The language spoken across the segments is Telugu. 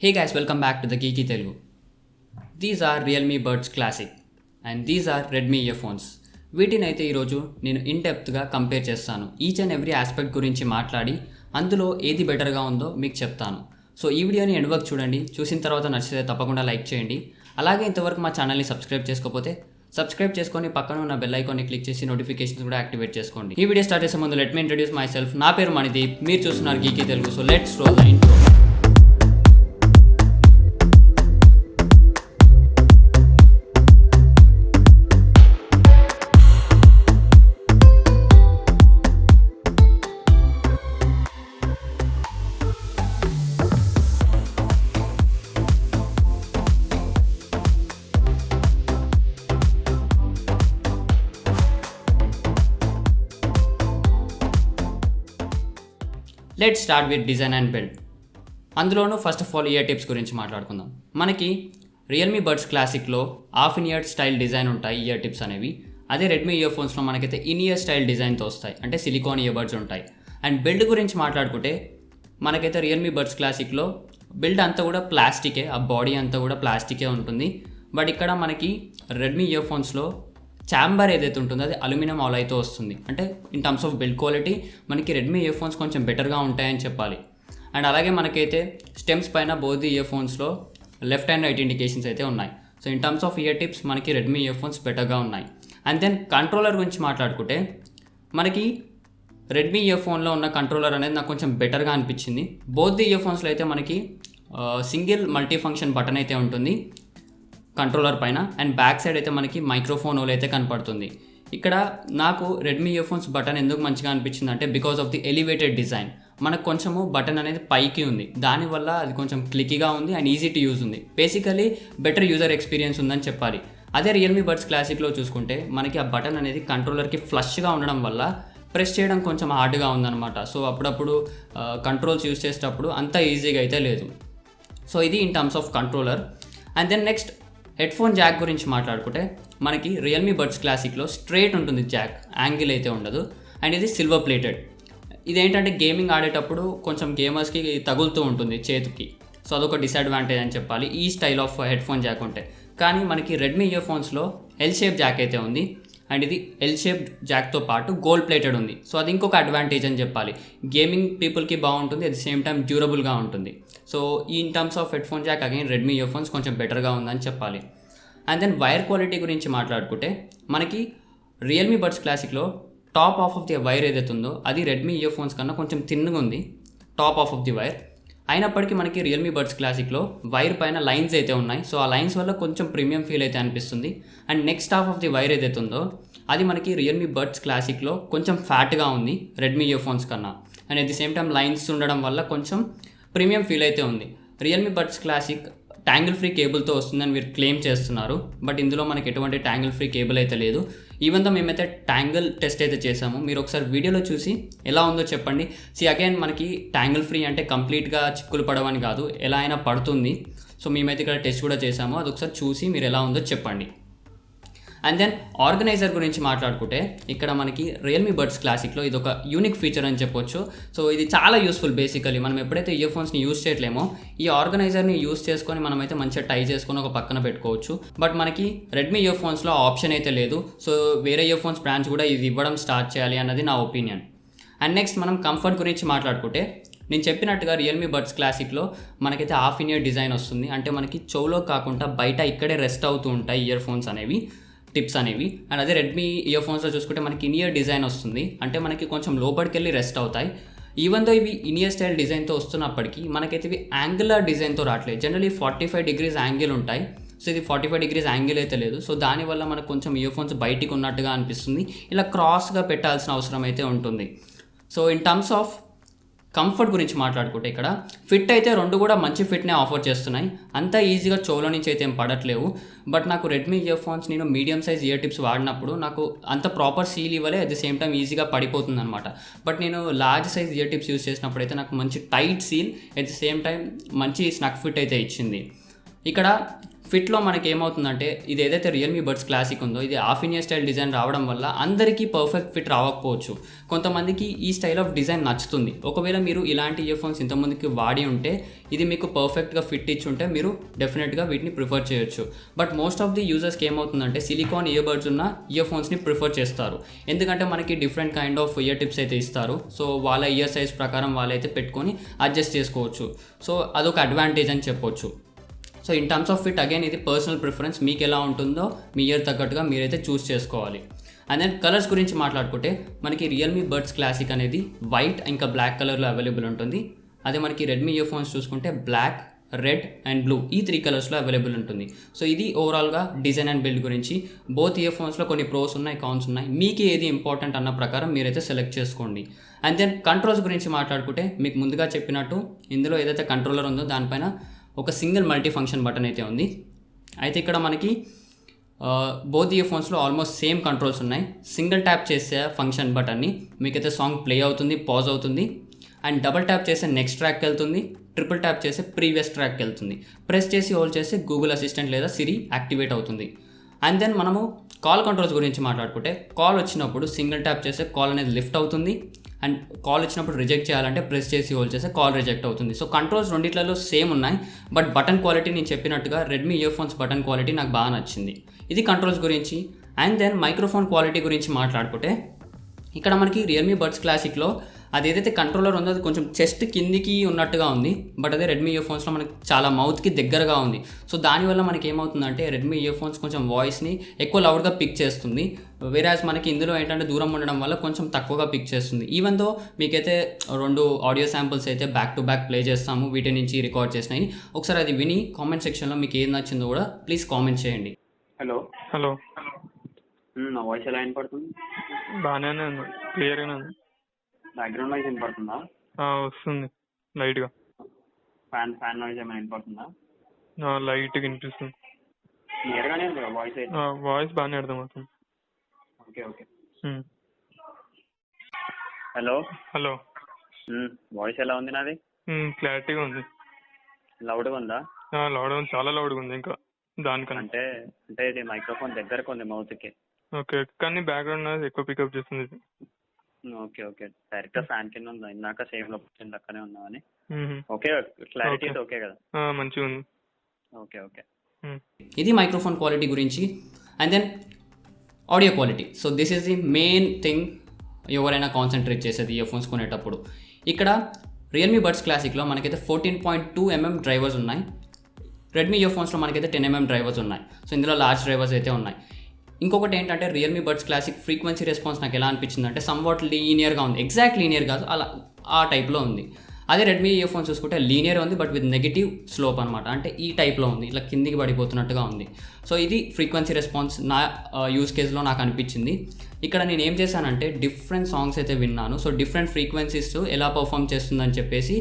Hey guys, welcome back to the Geeky Telugu. These are Realme Buds Classic and these are Redmi earphones. వీటిని అయితే ఈరోజు నేను ఇన్డెప్త్గా కంపేర్ చేస్తాను. ఈచ్ అండ్ ఎవ్రీ ఆస్పెక్ట్ గురించి మాట్లాడి అందులో ఏది బెటర్గా ఉందో మీకు చెప్తాను. సో ఈ వీడియోని ఎండ్ వరకు చూడండి. చూసిన తర్వాత నచ్చితే తప్పకుండా లైక్ చేయండి. అలాగే ఇంతవరకు మా ఛానల్ని సబ్స్క్రైబ్ చేసుకోకపోతే సబ్స్క్రైబ్ చేసుకొని పక్కన ఉన్న బెల్ ఐకాన్ని క్లిక్ చేసి నోటిఫికేషన్స్ కూడా యాక్టివేట్ చేసుకోండి. ఈ వీడియో స్టార్ట్ చేసే ముందు let me introduce myself. నా పేరు మణిదీప్, మీరు చూస్తున్నారు Geeky Telugu. So let's roll the intro. Let's start with design and build. అందులోనూ first of all ear tips గురించి మాట్లాడుకుందాం. మనకి రియల్మీ బడ్స్ క్లాసిక్లో half in ear style design ఉంటాయి ఇయర్ టిప్స్ అనేవి. అదే రెడ్మీ ఇయర్ ఫోన్స్లో మనకైతే ఇన్ ఇయర్ స్టైల్ డిజైన్తో వస్తాయి, అంటే సిలికాన్ ఇయర్ బడ్స్ ఉంటాయి. అండ్ బిల్డ్ గురించి మాట్లాడుకుంటే మనకైతే రియల్మీ బడ్స్ క్లాసిక్లో బిల్డ్ అంతా కూడా ప్లాస్టికే, ఆ బాడీ అంతా కూడా ప్లాస్టికే ఉంటుంది. బట్ ఇక్కడ మనకి రెడ్మీ ఇయర్ ఫోన్స్లో ఛాంబర్ ఏదైతే ఉంటుందో అది అల్యూమినియం ఆలాయ్తో వస్తుంది. అంటే in terms of build quality మనకి రెడ్మీ ఇయర్ ఫోన్స్ కొంచెం బెటర్గా ఉంటాయని చెప్పాలి. అండ్ అలాగే మనకైతే స్టెమ్స్ పైన బోత్ ది ఇయర్ ఫోన్స్లో లెఫ్ట్ అండ్ రైట్ ఇండికేషన్స్ అయితే ఉన్నాయి. So in terms of year tips మనకి రెడ్మీ ఇయర్ ఫోన్స్ బెటర్గా ఉన్నాయి. అండ్ దెన్ కంట్రోలర్ గురించి మాట్లాడుకుంటే మనకి రెడ్మీ ఇయర్ ఫోన్లో ఉన్న కంట్రోలర్ అనేది నాకు కొంచెం బెటర్గా అనిపించింది. బోత్ ది ఇయర్ ఫోన్స్లో అయితే మనకి సింగిల్ మల్టీ ఫంక్షన్ బటన్ అయితే ఉంటుంది కంట్రోలర్ పైన. అండ్ బ్యాక్ సైడ్ అయితే మనకి మైక్రోఫోన్ హోల్ అయితే కనపడుతుంది. ఇక్కడ నాకు రెడ్మీ ఇయర్ ఫోన్స్ బటన్ ఎందుకు మంచిగా అనిపించింది అంటే because of the elevated design. మనకు కొంచెము బటన్ అనేది పైకి ఉంది, దానివల్ల అది కొంచెం క్లిక్గా ఉంది అండ్ ఈజీ టు యూజ్ ఉంది. బేసికలీ బెటర్ యూజర్ ఎక్స్పీరియన్స్ ఉందని చెప్పాలి. అదే రియల్మీ బడ్స్ క్లాసిక్లో చూసుకుంటే మనకి ఆ బటన్ అనేది కంట్రోలర్కి ఫ్లష్గా ఉండడం వల్ల ప్రెస్ చేయడం కొంచెం హార్డ్గా ఉందన్నమాట. సో అప్పుడప్పుడు కంట్రోల్స్ యూజ్ చేసేటప్పుడు అంత ఈజీగా అయితే లేదు. సో ఇది in terms of controller. And then next headphone jack గురించి మాట్లాడుకుంటే మనకి రియల్మీ బడ్స్ క్లాసిక్లో స్ట్రైట్ ఉంటుంది జాక్, యాంగిల్ అయితే ఉండదు. అండ్ ఇది సిల్వర్ ప్లేటెడ్. ఇదేంటంటే గేమింగ్ ఆడేటప్పుడు కొంచెం గేమర్స్కి తగులుతూ ఉంటుంది చేతికి. సో అదొక డిసడ్వాంటేజ్ అని చెప్పాలి ఈ style of head phone Jack ఉంటే. కానీ మనకి రెడ్మీ ఇయర్ ఫోన్స్లో ఎల్ షేప్ జాక్ అయితే ఉంది. అండ్ ఇది ఎల్ షేప్ జాక్తో పాటు గోల్డ్ ప్లేటెడ్ ఉంది. సో అది ఇంకొక అడ్వాంటేజ్ అని చెప్పాలి. గేమింగ్ పీపుల్కి బాగుంటుంది, అట్ ది సేమ్ టైం డ్యూరబుల్గా ఉంటుంది. So in terms of head phone Jack again Redmi ear phones కొంచెం బెటర్గా ఉందని చెప్పాలి. అండ్ దెన్ వైర్ క్వాలిటీ గురించి మాట్లాడుకుంటే మనకి రియల్మీ బడ్స్ క్లాసిక్లో టాప్ ఆఫ్ ది వైర్ ఏదైతే ఉందో అది రెడ్మీ ఇయర్ ఫోన్స్ కన్నా కొంచెం థిన్గా ఉంది టాప్ ఆఫ్ ది వైర్. అయినప్పటికీ మనకి రియల్మీ బడ్స్ క్లాసిక్లో వైర్ పైన లైన్స్ అయితే ఉన్నాయి. సో ఆ లైన్స్ వల్ల కొంచెం ప్రీమియం ఫీల్ అయితే అనిపిస్తుంది. And next half of the wire ఏదైతే ఉందో అది మనకి రియల్మీ బడ్స్ క్లాసిక్లో కొంచెం ఫ్యాట్గా ఉంది రెడ్మీ ఇయర్ ఫోన్స్ కన్నా. And at the same time lines ఉండడం వల్ల కొంచెం ప్రీమియం ఫీల్ అయితే ఉంది. Realme buds Classic tangle free కేబుల్తో వస్తుందని మీరు క్లెయిమ్ చేస్తున్నారు, బట్ ఇందులో మనకి ఎటువంటి ట్యాంగిల్ ఫ్రీ కేబుల్ అయితే లేదు. ఈవెన్ దో మేమైతే ట్యాంగిల్ టెస్ట్ అయితే చేసాము, మీరు ఒకసారి వీడియోలో చూసి ఎలా ఉందో చెప్పండి. అగైన్ మనకి ట్యాంగిల్ ఫ్రీ అంటే కంప్లీట్గా చిక్కులు పడవని కాదు, ఎలా అయినా పడుతుంది. సో మేమైతే ఇక్కడ టెస్ట్ కూడా చేసాము, అది ఒకసారి చూసి మీరు ఎలా ఉందో చెప్పండి. అండ్ దెన్ ఆర్గనైజర్ గురించి మాట్లాడుకుంటే ఇక్కడ మనకి రియల్మీ బడ్స్ క్లాసిక్లో ఇది ఒక యూనిక్ ఫీచర్ అని చెప్పొచ్చు. సో ఇది చాలా యూస్ఫుల్. బేసికలీ మనం ఎప్పుడైతే ఇయర్ ఫోన్స్ని యూజ్ చేయట్లేమో ఈ ఆర్గనైజర్ని యూజ్ చేసుకొని మనమైతే మంచిగా టై చేసుకొని ఒక పక్కన పెట్టుకోవచ్చు. బట్ మనకి రెడ్మీ ఇయర్ ఫోన్స్లో ఆప్షన్ అయితే లేదు. సో వేరే ఇయర్ ఫోన్స్ బ్రాండ్స్ కూడా ఇది ఇవ్వడం స్టార్ట్ చేయాలి అన్నది నా ఒపీనియన్. అండ్ నెక్స్ట్ మనం కంఫర్ట్ గురించి మాట్లాడుకుంటే నేను చెప్పినట్టుగా రియల్మీ బడ్స్ క్లాసిక్లో మనకైతే హాఫ్ ఇన్ ఇయర్ డిజైన్ వస్తుంది. అంటే మనకి చెవులో కాకుండా బయట ఇక్కడే రెస్ట్ అవుతూ ఉంటాయి ఇయర్ ఫోన్స్ అనేవి, టిప్స్ అనేవి. అండ్ అదే రెడ్మీ ఇయర్ ఫోన్స్లో చూసుకుంటే మనకి ఇన్ ఇయర్ డిజైన్ వస్తుంది, అంటే మనకి కొంచెం లోపలికి వెళ్ళి రెస్ట్ అవుతాయి. ఈవెన్ దో ఇవి ఇన్ ఇయర్ స్టైల్ డిజైన్తో వస్తున్నప్పటికీ మనకైతే ఇవి యాంగులర్ డిజైన్తో రావట్లేదు. జనరల్లీ 45 degrees యాంగిల్ ఉంటాయి. సో ఇది 45 degrees యాంగిల్ అయితే లేదు. సో దానివల్ల మనకు కొంచెం ఇయర్ ఫోన్స్ బయటికి ఉన్నట్టుగా అనిపిస్తుంది. ఇలా క్రాస్గా పెట్టాల్సిన అవసరం అయితే ఉంటుంది. So in terms of comfort గురించి మాట్లాడుకుంటే ఇక్కడ ఫిట్ అయితే రెండు కూడా మంచి ఫిట్నే ఆఫర్ చేస్తున్నాయి. అంత ఈజీగా చెవులో నుంచి అయితే ఏం పడట్లేవు. బట్ నాకు రెడ్మీ ఇయర్ ఫోన్స్ నేను మీడియం సైజ్ ఇయర్ టిప్స్ వాడినప్పుడు నాకు అంత ప్రాపర్ సీల్ ఇవ్వలే, అట్ ది సేమ్ టైం ఈజీగా పడిపోతుంది అనమాట. బట్ నేను large size year tips use చేసినప్పుడు అయితే నాకు మంచి tight seal, at the same time మంచి స్నక్ ఫిట్ అయితే ఇచ్చింది. ఇక్కడ ఫిట్లో మనకి ఏమవుతుందంటే ఇది ఏదైతే రియల్మీ బడ్స్ క్లాసిక్ ఉందో ఇది half in ear style design రావడం వల్ల అందరికీ పర్ఫెక్ట్ ఫిట్ రావకపోవచ్చు. కొంతమందికి ఈ స్టైల్ ఆఫ్ డిజైన్ నచ్చుతుంది. ఒకవేళ మీరు ఇలాంటి ఇయర్ ఫోన్స్ ఇంతకుముందుకి వాడి ఉంటే ఇది మీకు పర్ఫెక్ట్గా ఫిట్ ఇచ్చి ఉంటే మీరు డెఫినెట్గా వీటిని ప్రిఫర్ చేయొచ్చు. బట్ మోస్ట్ ఆఫ్ ది యూజర్స్కి ఏమవుతుందంటే సిలికాన్ ఇయర్ బడ్స్ ఉన్న ఇయర్ ఫోన్స్ని ప్రిఫర్ చేస్తారు. ఎందుకంటే మనకి different kind of year tips అయితే ఇస్తారు. సో వాళ్ళ ఇయర్ సైజ్ ప్రకారం వాళ్ళైతే పెట్టుకొని అడ్జస్ట్ చేసుకోవచ్చు. సో అదొక అడ్వాంటేజ్ అని చెప్పొచ్చు. So in terms of fit again ఇది పర్సనల్ ప్రిఫరెన్స్, మీకు ఎలా ఉంటుందో మీ ఇయర్ తగ్గట్టుగా మీరైతే చూస్ చేసుకోవాలి. అండ్ దెన్ కలర్స్ గురించి మాట్లాడుకుంటే మనకి రియల్మీ బడ్స్ క్లాసిక్ అనేది వైట్ ఇంకా బ్లాక్ కలర్లో అవైలబుల్ ఉంటుంది. అదే మనకి రెడ్మీ ఇయర్ ఫోన్స్ చూసుకుంటే బ్లాక్, రెడ్ అండ్ బ్లూ ఈ 3 కలర్స్లో అవైలబుల్ ఉంటుంది. సో ఇది ఓవరాల్గా డిజైన్ అండ్ బిల్డ్ గురించి. బోత్ ఇయర్ ఫోన్స్లో కొన్ని ప్రోస్ ఉన్నాయి, కాన్స్ ఉన్నాయి. మీకు ఏది ఇంపార్టెంట్ అన్న ప్రకారం మీరైతే సెలెక్ట్ చేసుకోండి. అండ్ దెన్ కంట్రోల్స్ గురించి మాట్లాడుకుంటే మీకు ముందుగా చెప్పినట్టు ఇందులో ఏదైతే కంట్రోలర్ ఉందో దానిపైన ఒక సింగిల్ మల్టీ ఫంక్షన్ బటన్ అయితే ఉంది. అయితే ఇక్కడ మనకి బోత్ ఇయర్ ఫోన్స్లో ఆల్మోస్ట్ సేమ్ కంట్రోల్స్ ఉన్నాయి. సింగిల్ ట్యాప్ చేసే ఫంక్షన్ బటన్ని మీకైతే సాంగ్ ప్లే అవుతుంది, పాజ్ అవుతుంది. అండ్ డబుల్ ట్యాప్ చేసే నెక్స్ట్ ట్రాక్కి వెళ్తుంది, ట్రిపుల్ ట్యాప్ చేసే ప్రీవియస్ ట్రాక్కి వెళ్తుంది. ప్రెస్ చేసి హోల్డ్ చేసి గూగుల్ అసిస్టెంట్ లేదా సిరి యాక్టివేట్ అవుతుంది. అండ్ దెన్ మనము కాల్ కంట్రోల్స్ గురించి మాట్లాడుకుంటే కాల్ వచ్చినప్పుడు సింగిల్ ట్యాప్ చేసే కాల్ అనేది లిఫ్ట్ అవుతుంది. అండ్ కాల్ వచ్చినప్పుడు రిజెక్ట్ చేయాలంటే ప్రెస్ చేసి హోల్డ్ చేస్తే కాల్ రిజెక్ట్ అవుతుంది. సో కంట్రోల్స్ రెండిట్లలో సేమ్ ఉన్నాయి. బట్ బటన్ క్వాలిటీ నేను చెప్పినట్టుగా Redmi ear phones button quality నాకు బాగా నచ్చింది. ఇది కంట్రోల్స్ గురించి. అండ్ దెన్ మైక్రోఫోన్ క్వాలిటీ గురించి మాట్లాడుకుంటే ఇక్కడ మనకి రియల్మీ బడ్స్ క్లాసిక్లో అది ఏదైతే కంట్రోలర్ ఉందో అది కొంచెం చెస్ట్ కిందికి ఉన్నట్టుగా ఉంది. బట్ అదే రెడ్మీ ఇయర్ ఫోన్స్లో మనకి చాలా మౌత్కి దగ్గరగా ఉంది. సో దానివల్ల మనకి ఏమవుతుందంటే రెడ్మీ ఇయర్ ఫోన్స్ కొంచెం వాయిస్ని ఎక్కువ లౌడ్గా పిక్ చేస్తుంది. వేరాజ్ మనకి ఇందులో ఏంటంటే దూరం ఉండడం వల్ల కొంచెం తక్కువగా పిక్ చేస్తుంది. ఈవెన్ దో మీకైతే 2 ఆడియో శాంపుల్స్ అయితే బ్యాక్ టు బ్యాక్ ప్లే చేస్తాము, వీటి నుంచి రికార్డ్ చేసినాయి. ఒకసారి అది విని కామెంట్ సెక్షన్లో మీకు ఏది నచ్చిందో కూడా ప్లీజ్ కామెంట్ చేయండి. హలో హలో నా వాయిస్ ఎలా వినపడుతుంది? బాగానే ఉంది, క్లియర్గానే ఉంది. బ్యాక్గ్రౌండ్ వాయిస్ వినపడుతుందా? వస్తుంది లైట్గా. ఫ్యాన్ నాయిస్ ఏమైనా వినపడుతుందా? లైట్గా వినిపిస్తుంది. క్లియర్గానే ఉంది వాయిస్ అయితే. వాయిస్ బాగానే అర్థమవుతుంది. Okay okay. Hello hello voice ఎలా ఉంది నాది? క్లారిటీగా ఉంది. లౌడ్గా ఉందా? లౌడ్గా ఉంది, చాలా లౌడ్గా ఉంది ఇంకా దానికన్నా. అంటే ఇది మైక్రోఫోన్ దగ్గరకు ఉంది మౌత్కి. ఓకే, కానీ బ్యాక్గ్రౌండ్ నాయిస్ ఎక్కువ పికప్ చేస్తుంది ఇది. Okay okay. డైరెక్ట్ ఫ్యాన్ కింద ఉందా? ఇందాక సేమ్ లొకేషన్ లెక్కనే ఉన్నామని. ఓకే, క్లారిటీ ఓకే కదా? మంచిగా ఉంది. Okay okay. ఇది మైక్రోఫోన్ క్వాలిటీ గురించి. And then audio quality. So this is the main thing ఎవరైనా కాన్సన్ట్రేట్ చేసేది ఇయర్ ఫోన్స్ కొనేటప్పుడు. ఇక్కడ రియల్మీ బడ్స్ క్లాసిక్లో మనకైతే 14.2 mm డ్రైవర్స్ ఉన్నాయి. రెడ్మీ ఇయర్ ఫోన్స్లో మనకైతే 10 mm డ్రైవర్స్ ఉన్నాయి. సో ఇందులో లార్జ్ డ్రైవర్స్ అయితే ఉన్నాయి. ఇంకొకటి ఏంటంటే Realme buds classic frequency response నాకు ఎలా అనిపించింది అంటే సమ్వాట్ లీనియర్గా ఉంది. ఎగ్జాక్ట్ లీనియర్ కాదు, అలా ఆ టైప్లో ఉంది. అదే రెడ్మీ ఇయర్ ఫోన్స్ చూసుకుంటే లీనియర్ ఉంది, బట్ విత్ నెగిటివ్ స్లోప్ అనమాట. అంటే ఈ టైప్లో ఉంది, ఇట్లా కిందికి పడిపోతున్నట్టుగా ఉంది. సో ఇది ఫ్రీక్వెన్సీ రెస్పాన్స్ నా యూస్ కేస్లో నాకు అనిపించింది. ఇక్కడ నేను ఏం చేశానంటే డిఫరెంట్ సాంగ్స్ అయితే విన్నాను. సో డిఫరెంట్ ఫ్రీక్వెన్సీస్ ఎలా పర్ఫామ్ చేస్తుందని చెప్పేసి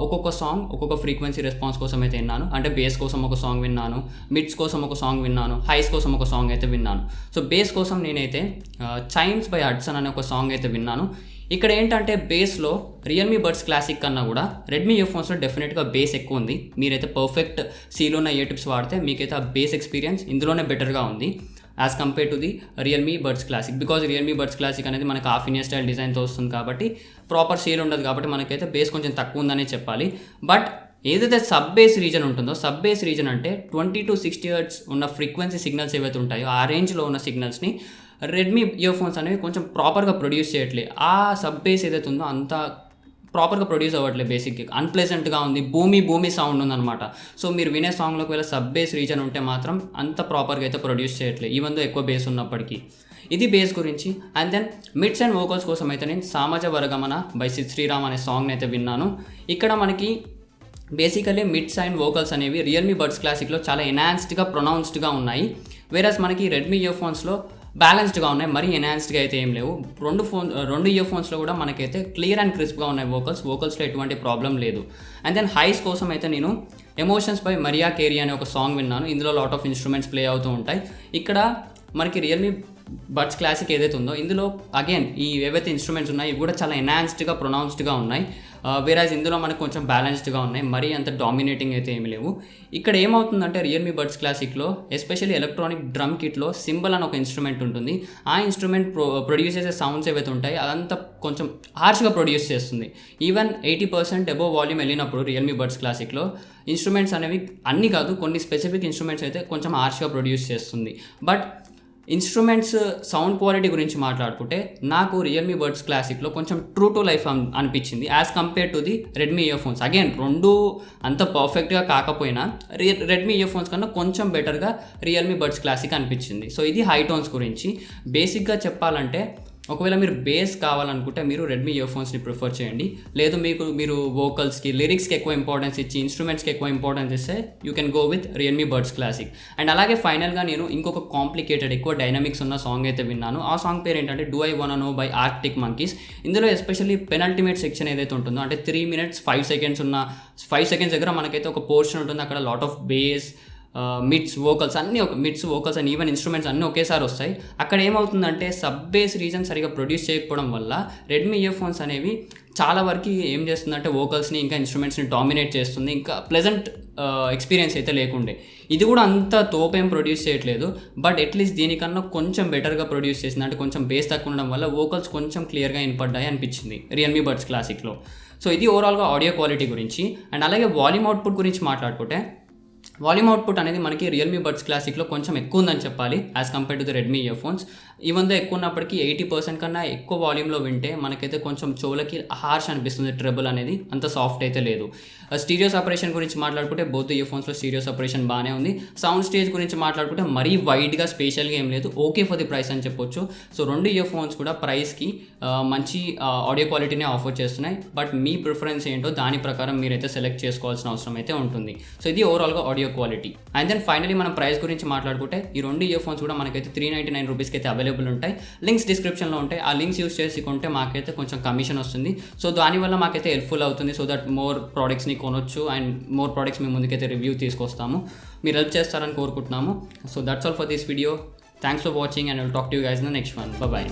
ఒక్కొక్క సాంగ్ ఒక్కొక్క ఫ్రీక్వెన్సీ రెస్పాన్స్ కోసం అయితే విన్నాను. అంటే బేస్ కోసం ఒక సాంగ్ విన్నాను, మిడ్స్ కోసం ఒక సాంగ్ విన్నాను, హైస్ కోసం ఒక సాంగ్ అయితే విన్నాను. సో బేస్ కోసం నేనైతే చైమ్స్ బై హడ్సన్ అనే ఒక సాంగ్ అయితే విన్నాను. ఇక్కడ ఏంటంటే బేస్లో రియల్మీ బడ్స్ క్లాసిక్ కన్నా కూడా రెడ్మీ ఇయర్ ఫోన్స్లో డెఫినెట్గా బేస్ ఎక్కువ ఉంది. మీరైతే పర్ఫెక్ట్ సీలో ఉన్న ఇయర్ టిప్స్ వాడితే మీకైతే ఆ బేస్ ఎక్స్పీరియన్స్ ఇందులోనే బెటర్గా ఉంది as compare to the Realme buds classic. Because Realme buds classic అనేది మనకు హాఫ్ ఇన్ ఇయర్ స్టైల్ డిజైన్తో వస్తుంది కాబట్టి ప్రాపర్ సీల్ ఉండదు కాబట్టి మనకైతే బేస్ కొంచెం తక్కువ ఉందనే చెప్పాలి. బట్ ఏదైతే సబ్ బేస్ రీజన్ ఉంటుందో, సబ్ బేస్ రీజన్ అంటే 20 to 60 Hz ఉన్న ఫ్రీక్వెన్సీ సిగ్నల్స్ ఏవైతే ఉంటాయో ఆ రేంజ్లో ఉన్న సిగ్నల్స్ని రెడ్మీ ఇయర్ ఫోన్స్ అనేవి కొంచెం ప్రాపర్గా ప్రొడ్యూస్ చేయట్లేదు. ఆ సబ్ బేస్ ఏదైతే ఉందో అంత ప్రాపర్గా ప్రొడ్యూస్ అవ్వట్లేదు. బేసిక్గా అన్ప్లెజెంట్గా ఉంది, భూమి సౌండ్ ఉందన్నమాట. సో మీరు వినే సాంగ్లోకి వెళ్ళి సబ్ బేస్ రీజన్ ఉంటే మాత్రం అంత ప్రాపర్గా అయితే ప్రొడ్యూస్ చేయట్లేదు, ఈవెన్ దో ఎక్కువ బేస్ ఉన్నప్పటికీ. ఇది బేస్ గురించి. And then mids and vocals కోసం అయితే నేను సామాజ వర్గమన బై సిద్ శ్రీరామ్ అనే సాంగ్ని అయితే విన్నాను. ఇక్కడ మనకి బేసికలీ మిడ్స్ అండ్ వోకల్స్ అనేవి రియల్మీ బడ్స్ క్లాసిక్లో చాలా ఎన్హాన్స్డ్గా ప్రొనౌన్స్డ్గా ఉన్నాయి. వేరస్ మనకి రెడ్మీ ఇయర్ ఫోన్స్లో బ్యాలెన్స్డ్గా ఉన్నాయి, మరీ ఎన్హాన్స్డ్గా అయితే ఏం లేవు. రెండు ఇయర్ ఫోన్స్లో కూడా మనకైతే క్లియర్ అండ్ క్రిస్ప్గా ఉన్నాయి వోకల్స్లో ఎటువంటి ప్రాబ్లం లేదు. అండ్ దెన్ హైస్ కోసం అయితే నేను ఎమోషన్స్ బై మరియా కేరీ అనే ఒక సాంగ్ విన్నాను. ఇందులో లాట్ ఆఫ్ ఇన్స్ట్రుమెంట్స్ ప్లే అవుతూ ఉంటాయి. ఇక్కడ మనకి రియల్మీ బడ్స్ క్లాసిక్ ఏదైతే ఉందో ఇందులో అగైన్ ఈ ఏవైతే ఇన్స్ట్రుమెంట్స్ ఉన్నాయి ఇవి కూడా చాలా ఎన్హాన్స్డ్గా ప్రొనౌన్స్డ్గా ఉన్నాయి. వేరాజ్ ఇందులో మనకు కొంచెం బ్యాలెన్స్డ్గా ఉన్నాయి, మరీ అంత డామినేటింగ్ అయితే ఏమి లేవు. ఇక్కడ ఏమవుతుందంటే రియల్మీ బడ్స్ క్లాసిక్లో ఎస్పెషల్లీ ఎలక్ట్రానిక్ డ్రమ్ కిట్లో సింబల్ అని ఒక ఇన్స్ట్రుమెంట్ ఉంటుంది. ఆ ఇన్స్ట్రుమెంట్ ప్రొడ్యూస్ చేసే సౌండ్స్ ఏవైతే ఉంటాయి అదంతా కొంచెం హార్ష్గా ప్రొడ్యూస్ చేస్తుంది. ఈవెన్ 80% అబోవ్ వాల్యూమ్ వెళ్ళినప్పుడు రియల్మీ బడ్స్ క్లాసిక్లో ఇన్స్ట్రుమెంట్స్ అనేవి అన్నీ కాదు, కొన్ని స్పెసిఫిక్ ఇన్స్ట్రుమెంట్స్ అయితే కొంచెం హార్ష్గా ప్రొడ్యూస్ చేస్తుంది. బట్ ఇన్స్ట్రుమెంట్స్ సౌండ్ క్వాలిటీ గురించి మాట్లాడుకుంటే నాకు రియల్మీ బడ్స్ క్లాసిక్లో కొంచెం ట్రూ టు లైఫ్ అనిపించింది as compare to the Redmi ear phones. Again రెండు అంత పర్ఫెక్ట్గా కాకపోయినా రెడ్మీ ఇయర్ ఫోన్స్ కన్నా కొంచెం బెటర్గా రియల్మీ బడ్స్ క్లాసిక్ అనిపించింది. సో ఇది హై టోన్స్ గురించి. బేసిక్గా చెప్పాలంటే ఒకవేళ మీరు బేస్ కావాలనుకుంటే మీరు రెడ్మీ ఇయర్ ఫోన్స్ని ప్రిఫర్ చేయండి. లేదు మీరు వోకల్స్కి లిరిక్స్కి ఎక్కువ ఇంపార్టెన్స్ ఇచ్చి ఇన్స్ట్రుమెంట్స్కి ఎక్కువ ఇంపార్టెన్స్ ఇస్తే you can go with Realme buds classic. And అలాగే ఫైనల్గా నేను ఇంకొక కాంప్లికేటెడ్ ఎక్కువ డైనమిక్స్ ఉన్న సాంగ్ అయితే విన్నాను. ఆ సాంగ్ పేరు ఏంటంటే డూ ఐ వానా నో బై ఆర్క్టిక్ మంకీస్. ఇందులో ఎస్పెషల్లీ పెనల్టిమేట్ సెక్షన్ ఏదైతే ఉంటుందో అంటే 3 minutes 5 seconds ఉన్న 5 seconds దగ్గర మనకైతే ఒక పోర్షన్ ఉంటుంది. అక్కడ lot of bass mids vocals అన్నీ mids vocals and even instruments అన్నీ ఒకేసారి వస్తాయి. అక్కడ ఏమవుతుందంటే సబ్ బేస్ రీజన్ సరిగా ప్రొడ్యూస్ చేయకపోవడం వల్ల రెడ్మీ ఇయర్ ఫోన్స్ అనేవి చాలా వరకు ఏం చేస్తుందంటే వోకల్స్ని ఇంకా ఇన్స్ట్రుమెంట్స్ని డామినేట్ చేస్తుంది. ఇంకా ప్లెజెంట్ ఎక్స్పీరియన్స్ అయితే లేకుండే. ఇది కూడా అంత తోపేం ప్రొడ్యూస్ చేయట్లేదు, బట్ అట్లీస్ట్ దీనికన్నా కొంచెం బెటర్గా ప్రొడ్యూస్ చేసింది. అంటే కొంచెం బేస్ తక్కువ ఉండడం వల్ల వోకల్స్ కొంచెం క్లియర్గా వినపడ్డాయి అనిపించింది రియల్మీ బడ్స్ క్లాసిక్లో. సో ఇది ఓవరాల్గా ఆడియో క్వాలిటీ గురించి. అండ్ అలాగే వాల్యూమ్ అవుట్పుట్ గురించి మాట్లాడుకుంటే వాల్యూమ్ అవుట్పుట్ అనేది మనకి రియల్మీ బడ్స్ క్లాసిక్లో కొంచెం ఎక్కువ ఉందని చెప్పాలి as compare to the Redmi ear phones. Even though ఎక్కువ ఉన్నప్పటికీ 80% కన్నా ఎక్కువ వాల్యూమ్లో వింటే మనకైతే కొంచెం చెవులకి హార్ష్ అనిపిస్తుంది. ట్రెబుల్ అనేది అంత సాఫ్ట్ అయితే లేదు. స్టీరియో సపరేషన్ గురించి మాట్లాడుకుంటే బోత్ ఇయర్ ఫోన్స్లో స్టీరియో సపరేషన్ బాగానే ఉంది. సౌండ్ స్టేజ్ గురించి మాట్లాడుకుంటే మరీ వైడ్గా స్పెషల్గా ఏం లేదు, ఓకే ఫర్ ది ప్రైస్ అని చెప్పొచ్చు. సో రెండు ఇయర్ ఫోన్స్ కూడా ప్రైస్కి మంచి ఆడియో క్వాలిటీనే ఆఫర్ చేస్తున్నాయి. బట్ మీ ప్రిఫరెన్స్ ఏంటో దాని ప్రకారం మీరైతే సెలెక్ట్ చేసుకోవాల్సిన అవసరం అయితే ఉంటుంది. సో ఇది ఓవరాల్గా audio quality. And then finally మనం ప్రైస్ గురించి మాట్లాడుకుంటే ఈ రెండు ఇయర్ ఫోన్స్ కూడా మనకైతే 399 రూపీస్కి అయితే అవైలబుల్ ఉంటాయి. లింక్స్ డిస్క్రిప్షన్లో ఉంటాయి. ఆ లింక్స్ యూస్ చేసి కొంటే మాకైతే కొంచెం కమిషన్ వస్తుంది. సో దానివల్ల మాకైతే హెల్ప్ఫుల్ అవుతుంది. సో దట్ మోర్ ప్రోడక్ట్స్ని కొనొచ్చు అండ్ మోర్ ప్రోడక్ట్స్ మీ ముందుకైతే రివ్యూ తీసుకొస్తాము. మీరు హెల్ప్ చేస్తారని కోరుకుంటున్నాము. So that's all for this video. Thanks for watching and will talk to you guys in the next one. By.